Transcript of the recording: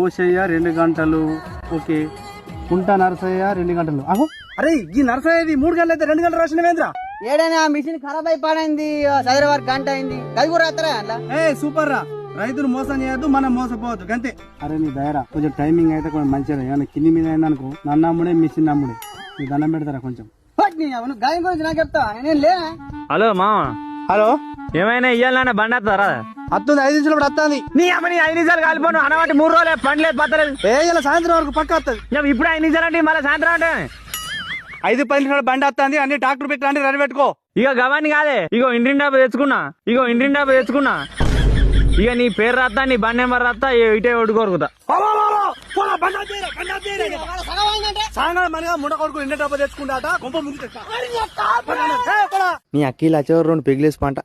ఓషయ్య 2 గంటలు. ఓకే. కుంట నరసయ్య 2 గంటలు. అహో అరే ఈ నరసయ్యది 3 గంటలు అయితే 2 గంటలు రాసినవేంద్రా? ఏడైనా మిషన్ ఖరాబ్ అయిపోయింది, చదివే వరకు గంట అయింది. అది కూడా రాస్తారా అట్లా? సూపర్ రా. రైతులు మోసం చేయొద్దు, మనం మోసపోవద్దు అంతే. అరే నీ దయరా కొంచెం టైమింగ్ అయితే కొంచెం మంచిగా. ఏమన్నా కింది మీద అయిందనుకో నన్ను అమ్ముడే మిషన్ అమ్ముడే. నీ దండం పెడతారా కొంచెం? గాయం గురించి నాకు చెప్తా, నేను లే. హలో మామ, హలో ఏమైనా ఇయ్యాలన్నా బండి వస్తారా? అత్తుంది 5 నిమిషాలు కూడా వస్తుంది. నీ అమ్మని 5 నిమిషాలు కాలిపోను అనవాటి 3 రోజులే పండ్లేదు పత్తలేదు. ఇలా సాయంత్రం వరకు పక్క వస్తుంది. ఇప్పుడు 5 నిమిషాలు అంటే మళ్ళీ సాయంత్రం అంటే 5-10 నిమిషాలు బండి వస్తుంది. అన్ని డాక్టర్ పెట్టి రెడీ పెట్టుకో. ఇక గవాన్ని కాదే, ఇగో ఇంటిని డబ్బు తెచ్చుకున్నా. ఇక నీ పేరు రాస్తా, నీ బండి నెంబర్ రాస్తా, ఇటే ఒడ్డు కొరుకుతా. ముండ కొడుకు ఇంటి డబ్బు తెచ్చుకుంటా. నీ అక్కీలు వచ్చేవారు 2 పెగ్లేసి పంట.